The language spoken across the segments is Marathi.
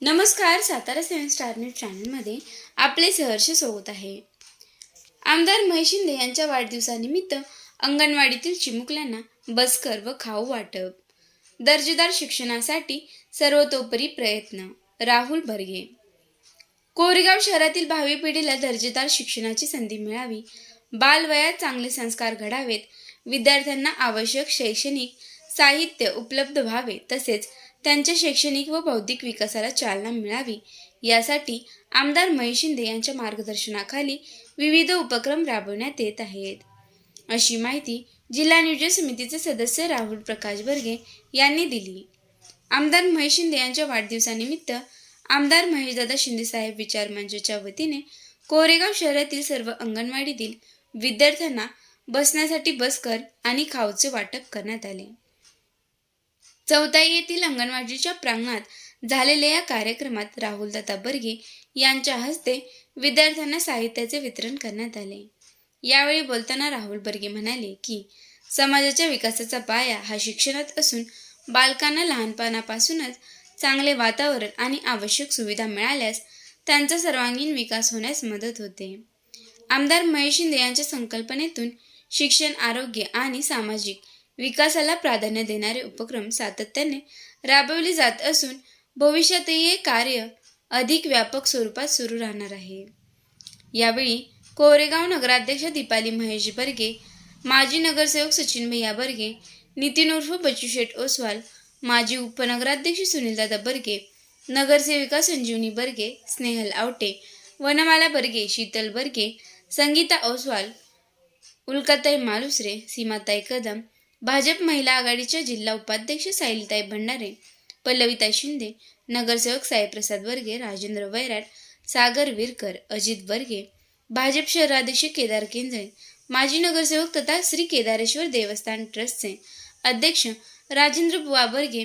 नमस्कार, सातारा 7 स्टार न्यूज चॅनलमध्ये आपले सहर्ष स्वागत आहे। आमदार महेश शिंदे यांच्या वाढदिवसानिमित्त अंगणवाडीतील चिमुकल्यांना बसकर व खाऊ वाटप, दर्जेदार शिक्षणासाठी सर्वतोपरी प्रयत्न। राहुल बर्गे। कोरेगाव शहरातील भावी पिढीला दर्जेदार शिक्षणाची संधी मिळावी, बालवयात चांगले संस्कार घडावेत, विद्यार्थ्यांना आवश्यक शैक्षणिक साहित्य उपलब्ध व्हावे, तसेच त्यांच्या शैक्षणिक व बौद्धिक विकासाला चालना मिळावी, यासाठी आमदार महेश शिंदे यांच्या मार्गदर्शनाखाली विविध उपक्रम राबवण्यात येत आहेत, अशी माहिती जिल्हा नियोजन समितीचे सदस्य राहुल प्रकाश बर्गे यांनी दिली। आमदार महेश शिंदे यांच्या वाढदिवसानिमित्त आमदार महेशदादा शिंदे साहेब विचार मंचच्या वतीने कोरेगाव शहरातील सर्व अंगणवाडीतील विद्यार्थ्यांना बसण्यासाठी बसकर आणि खाऊचे वाटप करण्यात आले। चौथाई येथील अंगणवाडीच्या प्रांगणात झालेल्या या कार्यक्रमात राहुलदादा बर्गे यांच्या हस्ते विद्यार्थ्यांना साहित्याचे वितरण करण्यात आले। यावेळी बोलताना राहुल बर्गे म्हणाले की समाजाच्या विकासाचा पाया हा शिक्षणात असून बालकांना लहानपणापासूनच चांगले वातावरण आणि आवश्यक सुविधा मिळाल्यास त्यांचा सर्वांगीण विकास होण्यास मदत होते। आमदार महेश शिंदे यांच्या संकल्पनेतून शिक्षण, आरोग्य आणि सामाजिक विकासाला प्राधान्य देणारे उपक्रम सातत्याने राबवले जात असून भविष्यातही हे कार्य अधिक व्यापक स्वरूपात सुरू राहणार आहे। यावेळी कोरेगाव नगराध्यक्ष दीपाली महेश बर्गे, माजी नगरसेवक सचिन भैया बर्गे, नितीन उर्फ बच्चू शेठ ओसवाल, माजी उपनगराध्यक्ष सुनीलदादा बर्गे, नगरसेविका संजीवनी बर्गे, स्नेहल आवटे, वनमाला बर्गे, शीतल बर्गे, संगीता ओसवाल, उल्काताई मालुसरे, सीमाताई कदम, भाजप महिला आघाडीच्या जिल्हा उपाध्यक्ष सायलीताई भंडारे, पल्लवीताई शिंदे, नगरसेवक साईप्रसाद बर्गे, राजेंद्र वैराट, सागर विरकर, अजित बर्गे, भाजप शहराध्यक्ष केदार केंजळे, माजी नगरसेवक तथा श्री केदारेश्वर देवस्थान ट्रस्टचे अध्यक्ष राजेंद्र बुवा बर्गे,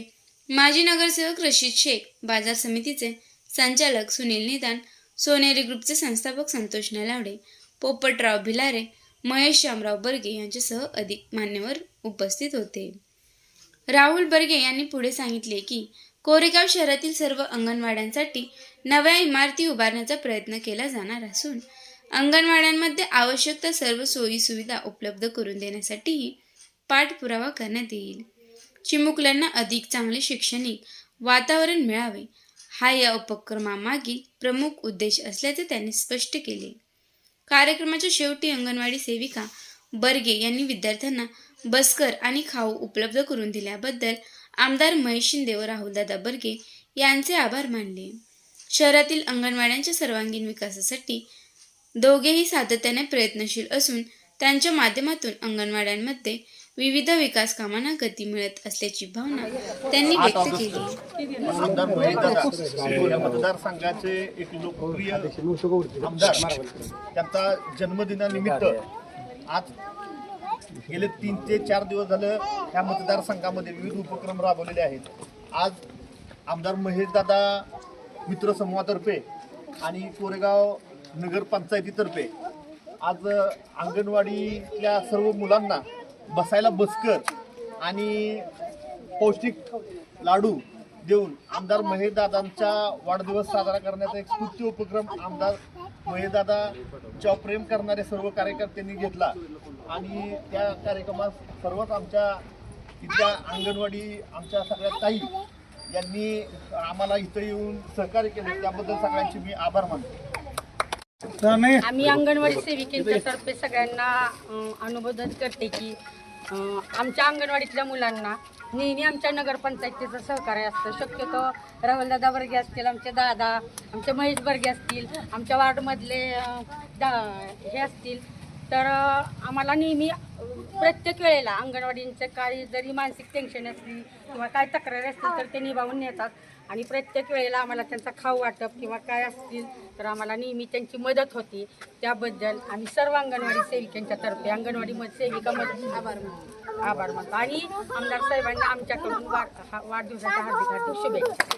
माजी नगरसेवक रशीद शेख, बाजार समितीचे संचालक सुनील निदान, सोनेरी ग्रुपचे संस्थापक संतोष नलावडे, पोपटराव भिलारे, महेश शामराव बर्गे यांच्यासह अधिक मान्यवर उपस्थित होते। राहुल बर्गे यांनी पुढे सांगितले की कोरेगाव शहरातील सर्व अंगणवाड्यांसाठी नव्या इमारती उभारण्याचा प्रयत्न केला जाणार असून अंगणवाड्यांमध्ये आवश्यक त्या सर्व सोयी सुविधा उपलब्ध करून देण्यासाठीही पाठपुरावा करण्यात येईल। चिमुकल्यांना अधिक चांगले शैक्षणिक वातावरण मिळावे, हा या उपक्रमामागील प्रमुख उद्देश असल्याचे त्यांनी स्पष्ट केले। कार्यक्रमाच्या शेवटी अंगणवाडी सेविका बर्गे यांनी विद्यार्थ्यांना बसकर आणि खाऊ उपलब्ध करून दिल्याबद्दल आमदार महेश शिंदे व राहुलदादा बर्गे यांचे आभार मानले। शहरातील अंगणवाड्यांच्या सर्वांगीण विकासासाठी दोघेही सातत्याने प्रयत्नशील असून त्यांच्या माध्यमातून अंगणवाड्यांमध्ये विविध विकास कामांना गती मिळत असल्याची भावना त्यांनी व्यक्त केली। आमदार महेशदादा या मतदारसंघाचे एक लोकप्रिय आमदार, त्यांचा जन्मदिनानिमित्त आज गेले 3 ते 4 दिवस झालं या मतदारसंघामध्ये विविध उपक्रम राबवलेले आहेत। आज आमदार महेशदादा मित्र समूहातर्फे आणि कोरेगाव नगरपंचायतीतर्फे आज अंगणवाडीतल्या सर्व मुलांना बसायला बसकर आणि पौष्टिक लाडू देऊन आमदार महेशदादांचा वाढदिवस साजरा करण्याचा एक स्तुत्य उपक्रम आमदार महेशदादांच्यावर प्रेम करणारे सर्व कार्यकर्त्यांनी घेतला आणि त्या कार्यक्रमात सर्वच आमच्या इथल्या अंगणवाडी आमच्या सगळ्या ताई यांनी आम्हाला इथं येऊन सहकार्य केले, त्याबद्दल सगळ्यांचे मी आभार मानतो। आम्ही अंगणवाडी सेविकेच्या तर्फे सगळ्यांना अनुमोदन करते की आमच्या अंगणवाडीतल्या मुलांना नेहमी आमच्या नगरपंचायतीचं सहकार्य असतं। शक्यतो राहुलदादा बर्गे असतील, आमचे दादा, आमचे महेश बर्गे असतील, आमच्या वार्डमधले हे असतील, तर आम्हाला नेहमी प्रत्येक वेळेला अंगणवाडींचं काही जरी मानसिक टेन्शन असली किंवा काय तक्रारी असतील तर ते निभावून नेतात आणि प्रत्येक वेळेला आम्हाला त्यांचा खाऊ वाटप किंवा काय असतील तर आम्हाला नेहमी त्यांची मदत होती। त्याबद्दल आम्ही सर्व अंगणवाडी सेविकांच्या तर्फे अंगणवाडी सेविकांमध्ये आभार मानतो आणि आमदार साहेबांना आमच्याकडून वाढदिवसाच्या हार्दिक शुभेच्छा।